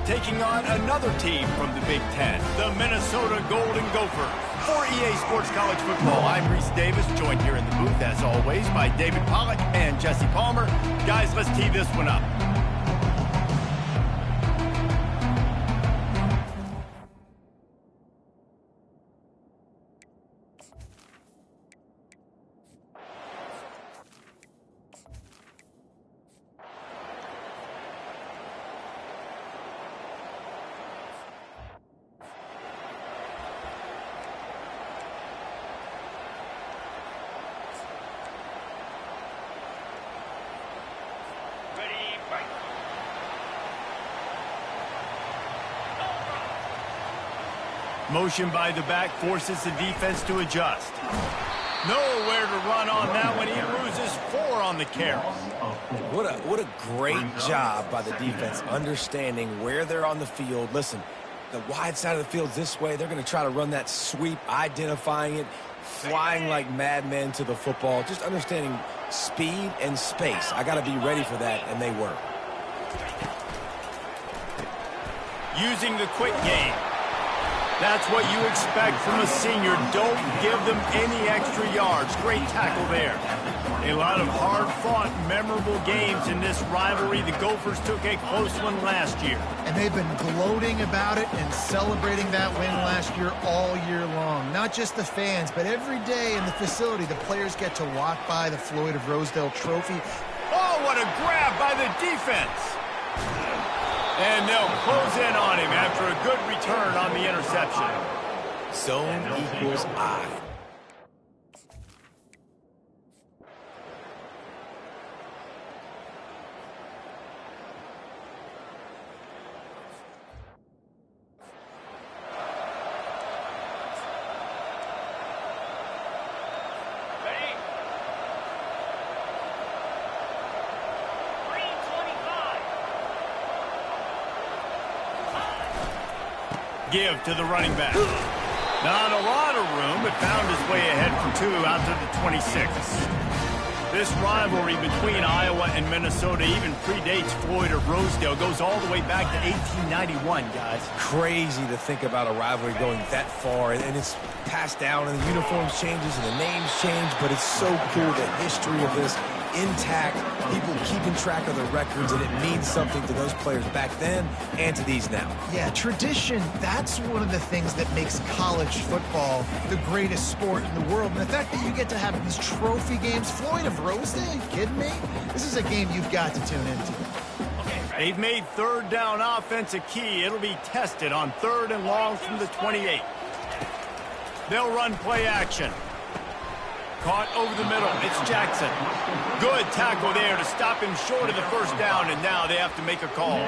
taking on another team from the Big Ten, the Minnesota Golden Gophers. For EA Sports College Football, I'm Reese Davis, joined here in the booth, as always, by David Pollack and Jesse Palmer. Guys, let's tee this one up. Motion by the back forces the defense to adjust. Nowhere to run on that one. He loses 4 on the carry. What a great job by the defense understanding where they're on the field. Listen, the wide side of the field's this way. They're going to try to run that sweep, identifying it, flying like madmen to the football, just understanding speed and space. I got to be ready for that, and they were. Using the quick game. That's what you expect from a senior. Don't give them any extra yards. Great tackle there. A lot of hard-fought, memorable games in this rivalry. The Gophers took a close one last year. And they've been gloating about it and celebrating that win last year all year long. Not just the fans, but every day in the facility, the players get to walk by the Floyd of Rosedale trophy. Oh, what a grab by the defense. And they'll close in on him after a good return on the interception. Zone equals I. Give to the running back. Not a lot of room, but found his way ahead for 2 out to the 26. This rivalry between Iowa and Minnesota even predates Floyd of Rosedale. Goes all the way back to 1891, guys. Crazy to think about a rivalry going that far, and it's passed down, and the uniforms changes, and the names change, but it's so cool, the history of this intact, people keeping track of the records, and it means something to those players back then and to these now. Yeah, tradition, that's one of the things that makes college football the greatest sport in the world. And the fact that you get to have these trophy games, Floyd of Rosedale, you kidding me? This is a game you've got to tune into. They've made third down offense a key. It'll be tested on 3rd and long from the 28. They'll run play action. Caught over the middle. It's Jackson. Good tackle there to stop him short of the first down, and now they have to make a call.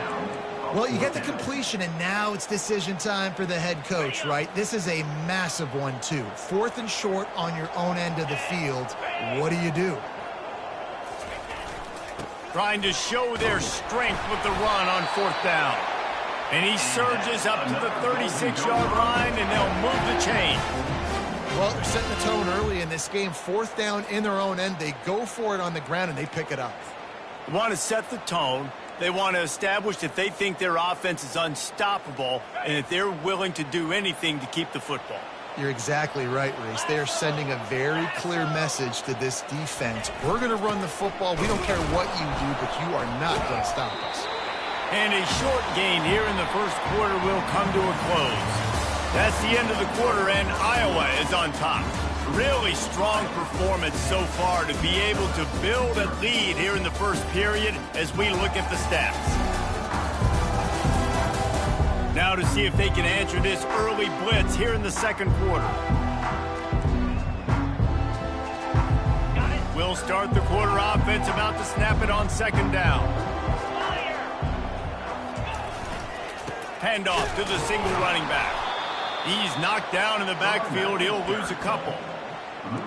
Well, you get the completion, and now it's decision time for the head coach, right? This is a massive one, too. 4th and short on your own end of the field. What do? Trying to show their strength with the run on 4th down. And he surges up to the 36-yard line, and they'll move the chain. Well, they're setting the tone early in this game. 4th down in their own end. They go for it on the ground, and they pick it up. They want to set the tone. They want to establish that they think their offense is unstoppable and that they're willing to do anything to keep the football. You're exactly right, Reese. They are sending a very clear message to this defense. We're going to run the football. We don't care what you do, but you are not going to stop us. And a short gain here in the first quarter will come to a close. That's the end of the quarter, and Iowa is on top. Really strong performance so far to be able to build a lead here in the first period as we look at the stats. Now to see if they can answer this early blitz here in the second quarter. We'll start the quarter offense, about to snap it on 2nd down. Handoff to the single running back. He's knocked down in the backfield. He'll lose a couple.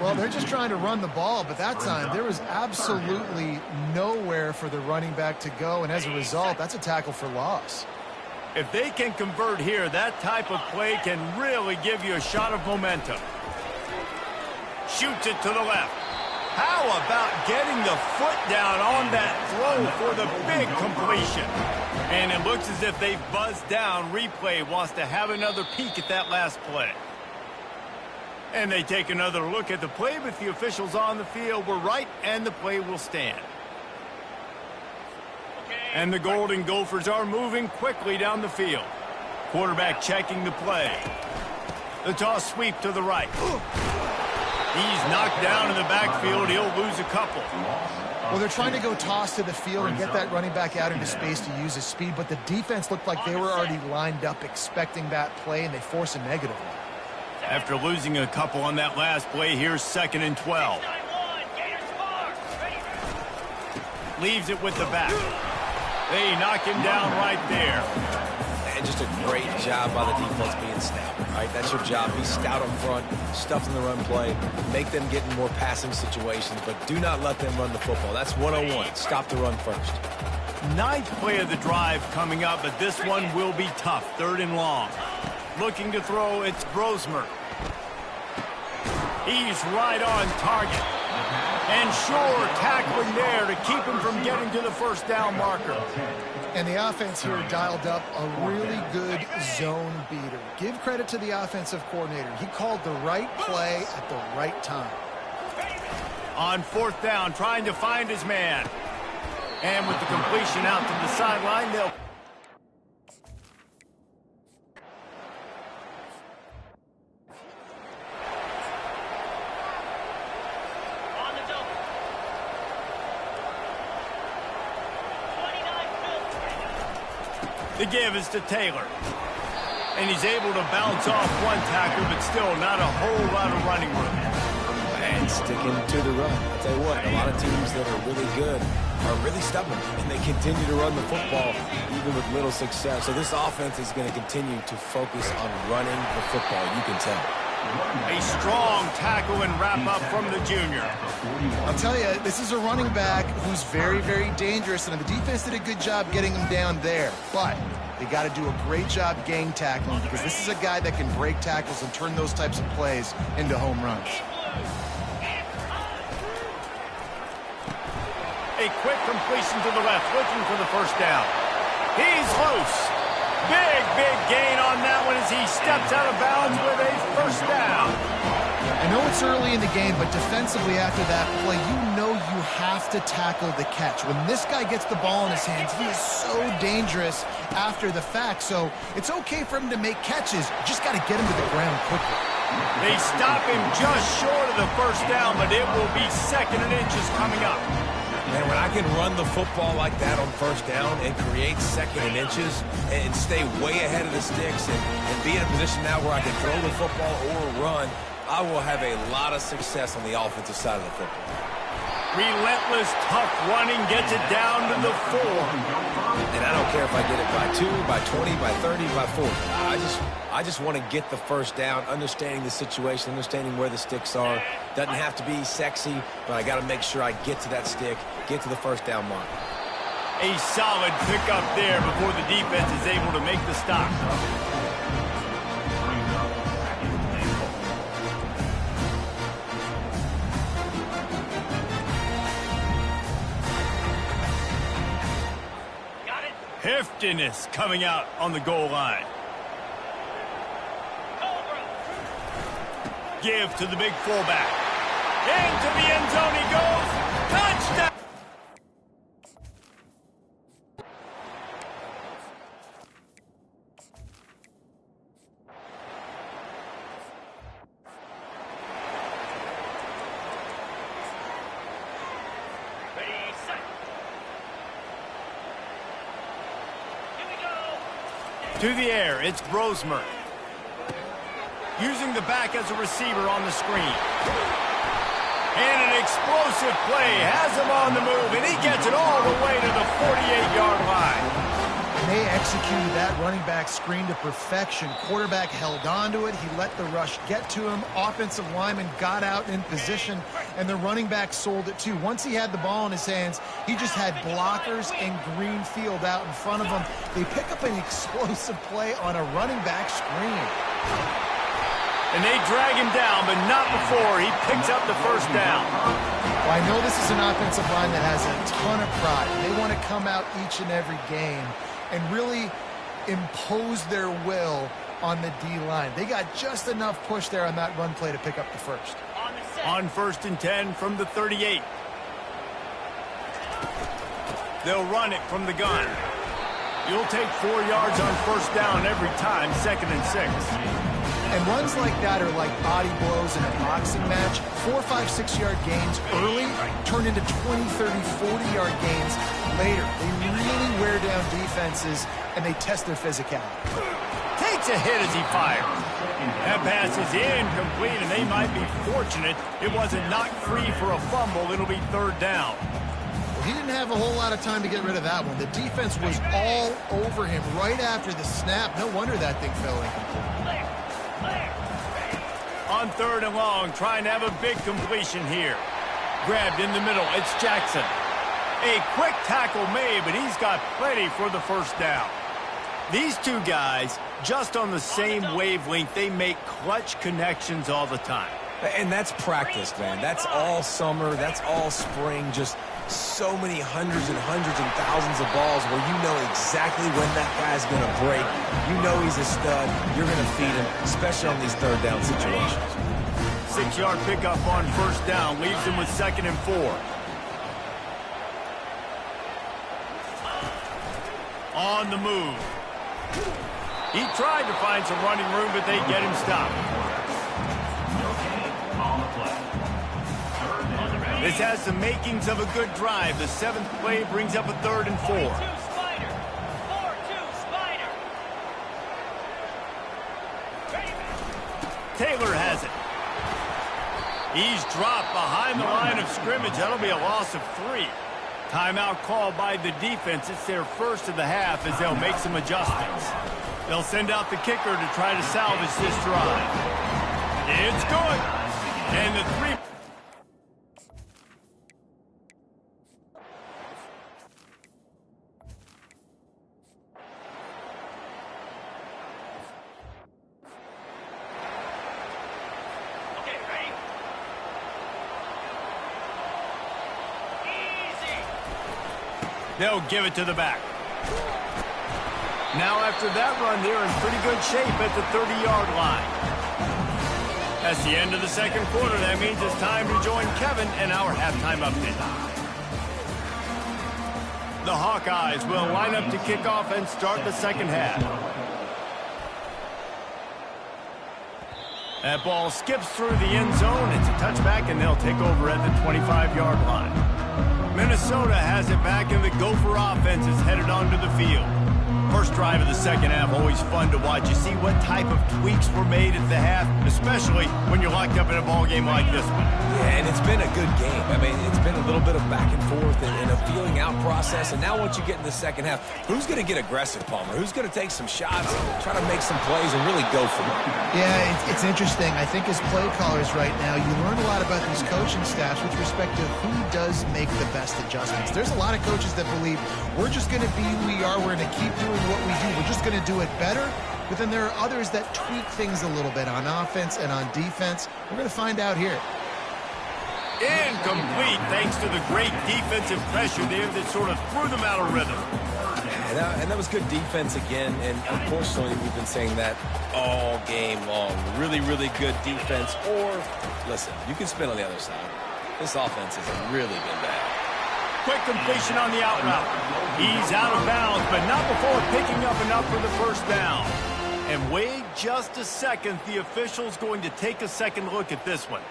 Well, they're just trying to run the ball, but that time there was absolutely nowhere for the running back to go, and as a result, that's a tackle for loss. If they can convert here, that type of play can really give you a shot of momentum. Shoots it to the left. How about getting the foot down on that throw for the big completion? And it looks as if they've buzzed down. Replay wants to have another peek at that last play. And they take another look at the play, but the officials on the field were right, and the play will stand. And the Golden Gophers are moving quickly down the field. Quarterback checking the play. The toss sweep to the right. He's knocked down in the backfield. He'll lose a couple. Well, they're trying to go toss to the field and get that running back out into space to use his speed, but the defense looked like they were already lined up expecting that play, and they force a negative one. After losing a couple on that last play, here's 2nd and 12. Leaves it with the back. They knock him down right there. And just a great job by the defense being stout. Right, that's your job. Be stout up front, stuff in the run play, make them get in more passing situations, but do not let them run the football. That's 101. Stop the run first. 9th play of the drive coming up, but this one will be tough. 3rd and long. Looking to throw, it's Brosmer. He's right on target. And sure, tackling there to keep him from getting to the first down marker. And the offense here dialed up a really good zone beater. Give credit to the offensive coordinator. He called the right play at the right time. On 4th down, trying to find his man. And with the completion out to the sideline, they'll... The give is to Taylor. And he's able to bounce off one tackle, but still not a whole lot of running room. And sticking to the run. I'll tell you what, a lot of teams that are really good are really stubborn, and they continue to run the football even with little success. So this offense is going to continue to focus on running the football, you can tell. A strong tackle and wrap-up from the junior. I'll tell you, this is a running back who's very, very dangerous, and the defense did a good job getting him down there. But they got to do a great job gang tackling, because this is a guy that can break tackles and turn those types of plays into home runs. A quick completion to the left, looking for the first down. He's loose. Big, big gain on that one as he steps out of bounds with a first down. I know it's early in the game, but defensively after that play, you know you have to tackle the catch. When this guy gets the ball in his hands, he is so dangerous after the fact. So it's okay for him to make catches. You just got to get him to the ground quickly. They stop him just short of the first down, but it will be 2nd and inches coming up. Man, when I can run the football like that on first down and create 2nd and inches and stay way ahead of the sticks and be in a position now where I can throw the football or run, I will have a lot of success on the offensive side of the football. Relentless, tough running gets it down to the 4. And I don't care if I get it by 2, by 20, by 30, by 40. I just want to get the first down, understanding the situation, understanding where the sticks are. Doesn't have to be sexy, but I got to make sure I get to that stick, get to the first down mark. A solid pickup there before the defense is able to make the stop. Heftiness coming out on the goal line. Give to the big fullback. Into the end zone he goes. Touchdown! Ready, set. Here we go. To the air, it's Brosmer. Using the back as a receiver on the screen. And an explosive play has him on the move, and he gets it all the way to the 48-yard line. And they executed that running back screen to perfection. Quarterback held on to it. He let the rush get to him. Offensive lineman got out in position, and the running back sold it too. Once he had the ball in his hands, he just had blockers and green field out in front of him. They pick up an explosive play on a running back screen. And they drag him down, but not before he picks up the first down. Well, I know this is an offensive line that has a ton of pride. They want to come out each and every game and really impose their will on the D-line. They got just enough push there on that run play to pick up the first. On 1st and 10 from the 38. They'll run it from the gun. You'll take 4 yards on first down every time, 2nd and 6. And runs like that are like body blows in a boxing match. 4, 5, 6-yard gains early turn into 20, 30, 40-yard gains later. They really wear down defenses, and they test their physicality. Takes a hit as he fires. That pass is incomplete, and they might be fortunate it wasn't knocked free for a fumble. It'll be 3rd down. Well, he didn't have a whole lot of time to get rid of that one. The defense was all over him right after the snap. No wonder that thing fell incomplete. On 3rd and long, trying to have a big completion here. Grabbed in the middle, it's Jackson. A quick tackle made, but he's got plenty for the first down. These two guys, just on the same wavelength, they make clutch connections all the time. And that's practice, man. That's all summer. That's all spring. Just so many hundreds and thousands of balls where you know exactly when that guy's going to break. You know he's a stud. You're going to feed him, especially on these 3rd down situations. 6-yard pickup on first down leaves him with 2nd and 4. On the move. He tried to find some running room, but they get him stopped. This has the makings of a good drive. The 7th play brings up a 3rd and 4. Taylor has it. He's dropped behind the line of scrimmage. That'll be a loss of 3. Timeout called by the defense. It's their first of the half as they'll make some adjustments. They'll send out the kicker to try to salvage this drive. It's good. And the 3... They'll give it to the back. Now after that run, they're in pretty good shape at the 30-yard line. That's the end of the 2nd quarter. That means it's time to join Kevin and our halftime update. The Hawkeyes will line up to kick off and start the 2nd half. That ball skips through the end zone. It's a touchback, and they'll take over at the 25-yard line. Minnesota has it back, and the Gopher offense is headed onto the field. First drive of the 2nd half, always fun to watch. You see what type of tweaks were made at the half, especially when you're locked up in a ball game like this one. Yeah, and it's been a good game. I mean, it's been a little bit of back and forth and a feeling out process. And now once you get in the 2nd half, who's going to get aggressive, Palmer? Who's going to take some shots, try to make some plays, and really go for it? Yeah, it's interesting. I think as play callers right now, you learn a lot about these coaching staffs with respect to who does make the best adjustments. There's a lot of coaches that believe we're just going to be who we are. We're going to keep doing what we do. We're just going to do it better. But then there are others that tweak things a little bit on offense and on defense. We're going to find out here. Incomplete thanks to the great defensive pressure there that sort of threw them out of rhythm. And that was good defense again. And unfortunately, we've been saying that all game long. Really, really good defense. Or, listen, you can spin on the other side. This offense has really been bad. Quick completion on the out route. He's out of bounds, but not before picking up enough for the first down. And wait just a second. The official's going to take a second look at this one.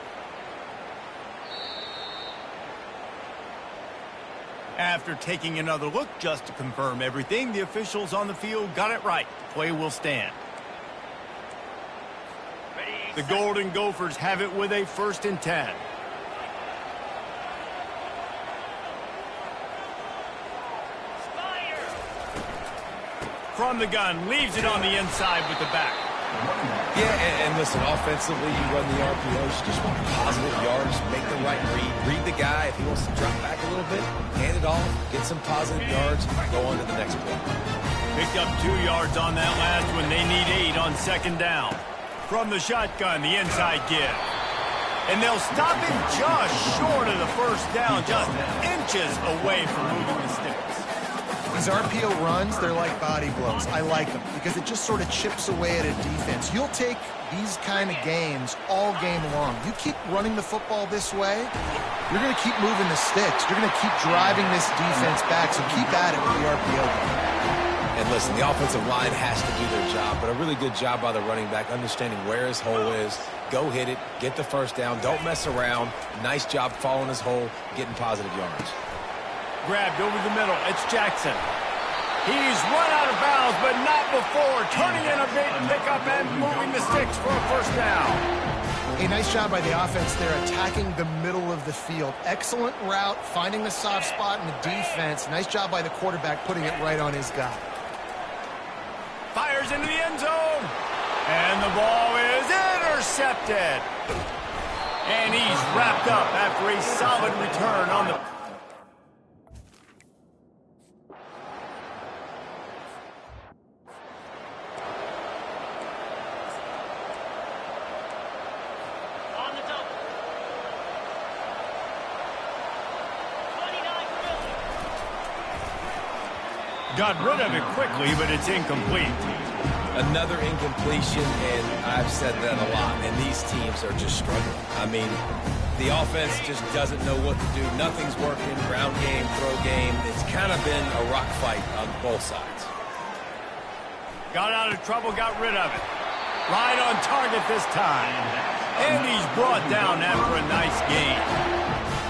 After taking another look just to confirm everything, the officials on the field got it right. The play will stand. The Golden Gophers have it with a 1st and 10. From the gun, leaves it on the inside with the back. Yeah, and listen, offensively, you run the RPOs, you just want positive yards, make the right read the guy. If he wants to drop back a little bit, hand it off, get some positive yards, go on to the next play. Picked up 2 yards on that last one. They need 8 on 2nd down. From the shotgun, the inside give. And they'll stop him just short of the first down, just inches away from moving the sticks. These RPO runs, they're like body blows. I like them because it just sort of chips away at a defense. You'll take these kind of games all game long. You keep running the football this way, you're going to keep moving the sticks. You're going to keep driving this defense back, so keep at it with the RPO game. And listen, the offensive line has to do their job, but a really good job by the running back, understanding where his hole is. Go hit it, get the first down, don't mess around. Nice job following his hole, getting positive yards. Grabbed over the middle, it's Jackson. He's run out of bounds, but not before turning in a big pickup and moving the sticks for a first down. A nice job by the offense there, attacking the middle of the field. Excellent route, finding the soft spot in the defense. Nice job by the quarterback, putting it right on his guy. Fires into the end zone. And the ball is intercepted. And he's wrapped up after a solid return on the... Got rid of it quickly, but it's incomplete. Another incompletion, and I've said that a lot, and these teams are just struggling. I mean, the offense just doesn't know what to do. Nothing's working, ground game, throw game. It's kind of been a rock fight on both sides. Got out of trouble, got rid of it. Right on target this time. And he's brought down after a nice gain.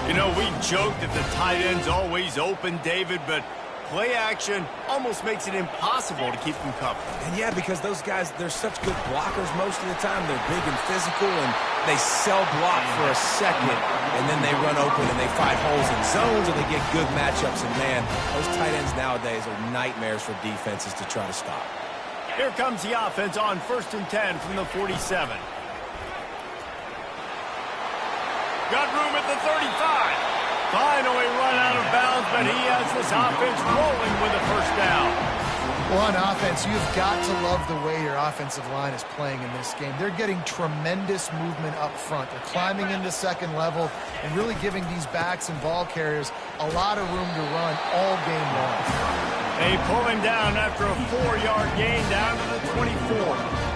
You know, we joked that the tight end's always open, David, but play action almost makes it impossible to keep them covered. And yeah, because those guys, they're such good blockers most of the time. They're big and physical, and they sell block for a second, and then they run open and they find holes in zones, and they get good matchups. And man, those tight ends nowadays are nightmares for defenses to try to stop. Here comes the offense on 1st and 10 from the 47. Got room at the 35. Finally run out of bounds, but he has this offense rolling with a first down. Well, on offense, you've got to love the way your offensive line is playing in this game. They're getting tremendous movement up front. They're climbing into second level and really giving these backs and ball carriers a lot of room to run all game long. They pull him down after a 4-yard gain down to the 24.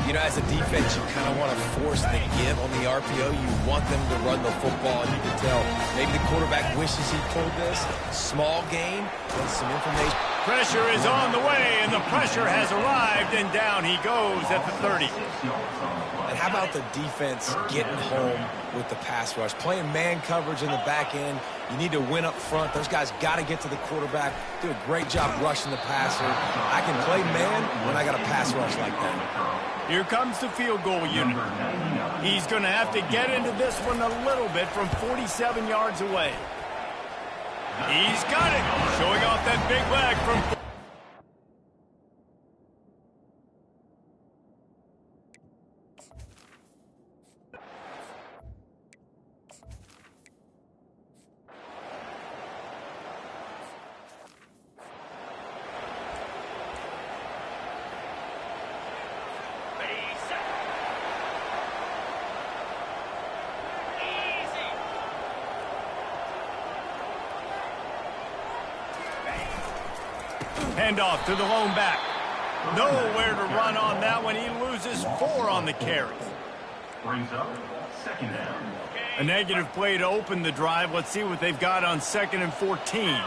You know, as a defense, you kind of want to force the give on the RPO. You want them to run the football, and you can tell maybe the quarterback wishes he pulled this. Small gain, but some information. Pressure is on the way, and the pressure has arrived, and down he goes at the 30. And how about the defense getting home with the pass rush? Playing man coverage in the back end. You need to win up front. Those guys got to get to the quarterback. Do a great job rushing the passer. I can play man when I got a pass rush like that. Here comes the field goal unit. He's going to have to get into this one a little bit from 47 yards away. He's got it, showing off that big leg from... Handoff to the lone back. Nowhere to run on that one. He loses 4 on the carry. Brings up second down. A negative play to open the drive. Let's see what they've got on 2nd and 14.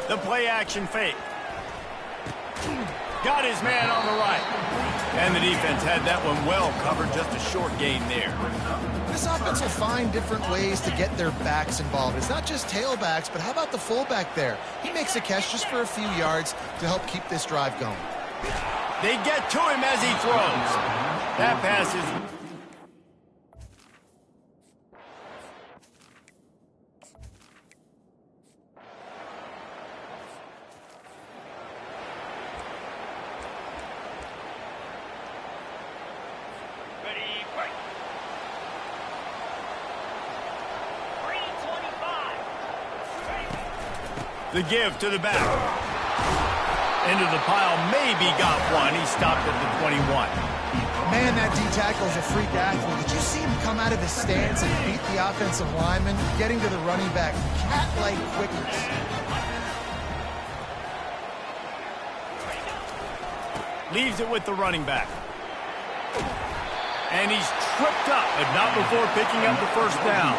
The play action fake. Got his man on the right. And the defense had that one well covered, just a short gain there. This offense will find different ways to get their backs involved. It's not just tailbacks, but how about the fullback there? He makes a catch just for a few yards to help keep this drive going. They get to him as he throws. That pass is... The give to the back. Into the pile, maybe got one. He stopped at the 21. Man, that D-tackle is a freak athlete. Did you see him come out of his stance and beat the offensive lineman, getting to the running back? Cat-like quickness. Leaves it with the running back. And he's tripped up, but not before picking up the first down.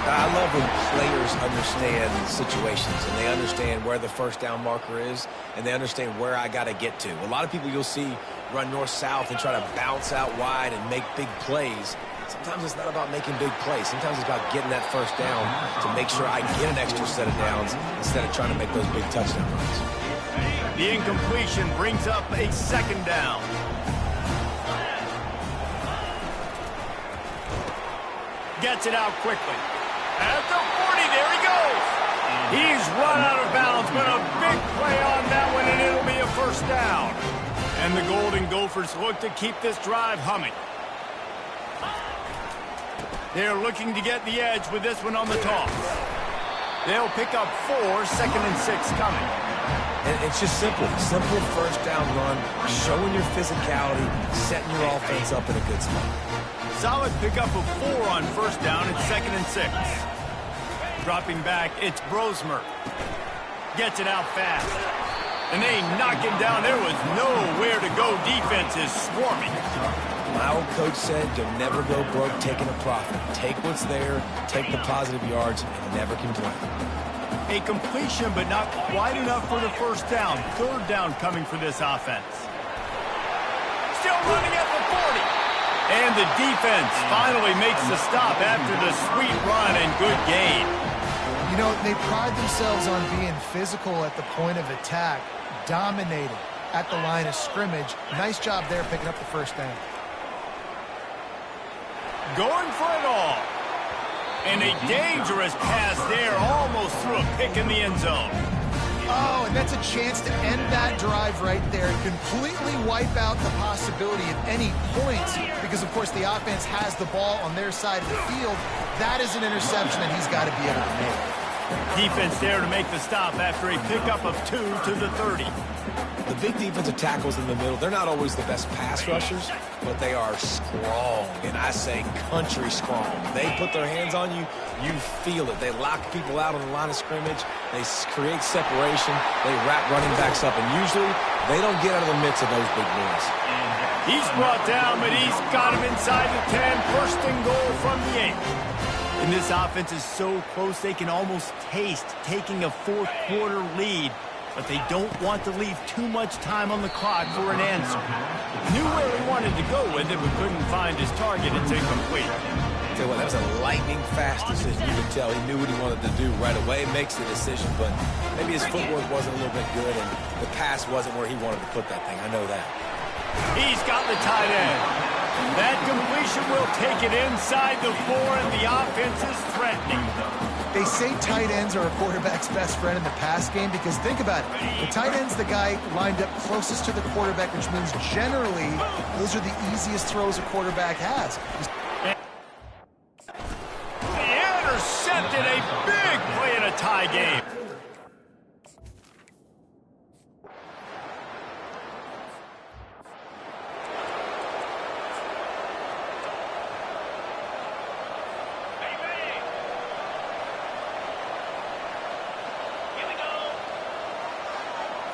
I love when players understand situations and they understand where the first down marker is and they understand where I got to get to. A lot of people you'll see run north-south and try to bounce out wide and make big plays. Sometimes it's not about making big plays. Sometimes it's about getting that first down to make sure I get an extra set of downs instead of trying to make those big touchdown runs. The incompletion brings up a second down. Gets it out quickly. At the 40, there he goes. He's run out of bounds, but a big play on that one, and it'll be a first down. And the Golden Gophers look to keep this drive humming. They're looking to get the edge with this one on the toss. They'll pick up 4, 2nd and 6 coming. And it's just simple. Simple first down run, showing your physicality, setting your offense up in a good spot. Solid pickup of 4 on first down and 2nd and 6. Dropping back, it's Brosmer. Gets it out fast. And they knock him down. There was nowhere to go. Defense is swarming. My old coach said, you'll never go broke taking a profit. Take what's there, take the positive yards, and never complain. A completion, but not quite enough for the first down. Third down coming for this offense. Still running at the 40. And the defense finally makes the stop after the sweet run and good gain. You know, they pride themselves on being physical at the point of attack, dominating at the line of scrimmage. Nice job there picking up the first down. Going for it all. And a dangerous pass there, almost threw a pick in the end zone. Oh, and that's a chance to end that drive right there and completely wipe out the possibility of any points because, of course, the offense has the ball on their side of the field. That is an interception that he's got to be able to make. Defense there to make the stop after a pickup of 2 to the 30. The big defensive tackles in the middle, they're not always the best pass rushers, but they are strong, and I say country strong. They put their hands on you, you feel it. They lock people out on the line of scrimmage. They create separation. They wrap running backs up, and usually they don't get out of the midst of those big boys. He's brought down, but he's got him inside the 10. First and goal from the 8. And this offense is so close they can almost taste taking a fourth-quarter lead, but they don't want to leave too much time on the clock for an answer. Knew where he wanted to go with it, but couldn't find his target. It's incomplete. Tell you what, that was a lightning-fast decision. You could tell he knew what he wanted to do right away. Makes the decision, but maybe his footwork wasn't a little bit good, and the pass wasn't where he wanted to put that thing. I know that. He's got the tight end. That completion will take it inside the 4, and the offense is threatening. They say tight ends are a quarterback's best friend in the pass game because think about it. The tight end's the guy lined up closest to the quarterback, which means generally those are the easiest throws a quarterback has. Intercepted, a big play in a tie game.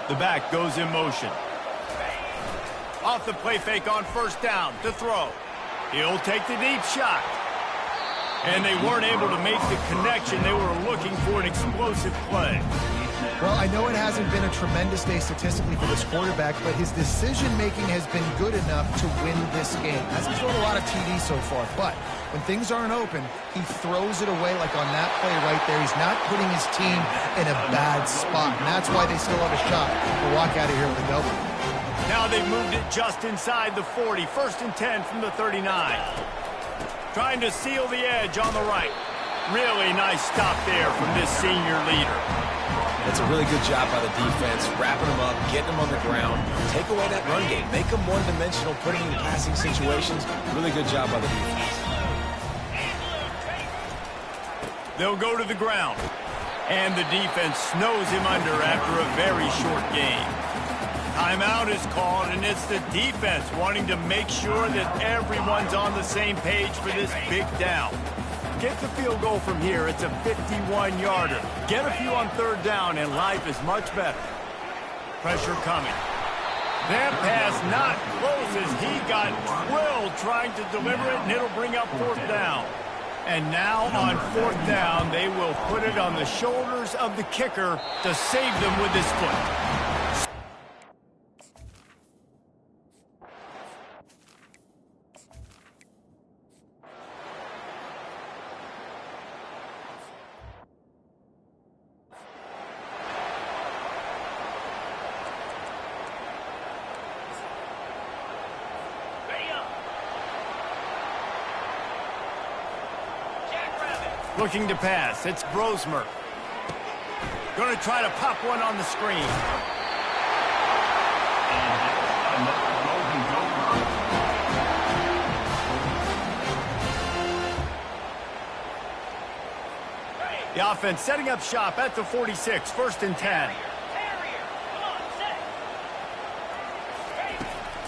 The back goes in motion. Off the play fake on first down to throw. He'll take the deep shot. And they weren't able to make the connection. They were looking for an explosive play. Well, I know it hasn't been a tremendous day statistically for this quarterback, but his decision-making has been good enough to win this game. Hasn't thrown a lot of TDs so far, but when things aren't open, he throws it away like on that play right there. He's not putting his team in a bad spot, and that's why they still have a shot to walk out of here with a W. Now they've moved it just inside the 40. First and 10 from the 39. Trying to seal the edge on the right. Really nice stop there from this senior leader. That's a really good job by the defense, wrapping them up, getting them on the ground. Take away that run game. Make them one-dimensional, put them in passing situations. Really good job by the defense. They'll go to the ground. And the defense snows him under after a very short game. Timeout is called, and it's the defense wanting to make sure that everyone's on the same page for this big down. Get the field goal from here. It's a 51-yarder. Get a few on third down, and life is much better. Pressure coming. That pass not close as he got twirled trying to deliver it, and it'll bring up fourth down. And now on fourth down, they will put it on the shoulders of the kicker to save them with his foot. Looking to pass. It's Brosmer. Going to try to pop one on the screen. The offense setting up shop at the 46, 1st and 10.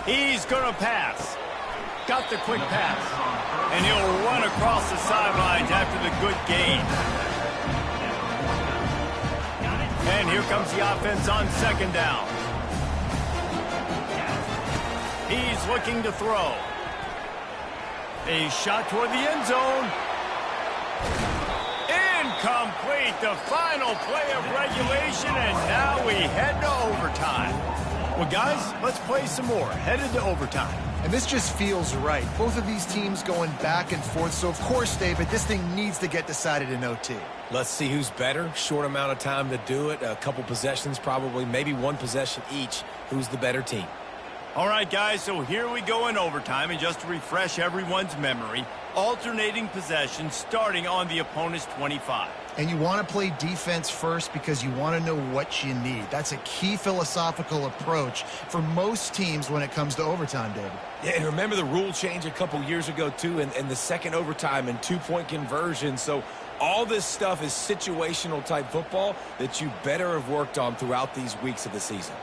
He's going to pass. Got the quick pass. And he'll run across the sidelines after the good gain. And here comes the offense on 2nd down. He's looking to throw. A shot toward the end zone. Incomplete, the final play of regulation, and now we head to overtime. Well, guys, let's play some more. Headed to overtime. And this just feels right. Both of these teams going back and forth. So, of course, David, this thing needs to get decided in OT. Let's see who's better. Short amount of time to do it. A couple possessions probably, maybe one possession each. Who's the better team? All right, guys, so here we go in overtime. And just to refresh everyone's memory, alternating possessions starting on the opponent's 25. And you want to play defense first because you want to know what you need. That's a key philosophical approach for most teams when it comes to overtime, David. Yeah, and remember the rule change a couple years ago, too, and the second overtime and two-point conversion. So all this stuff is situational type football that you better have worked on throughout these weeks of the season.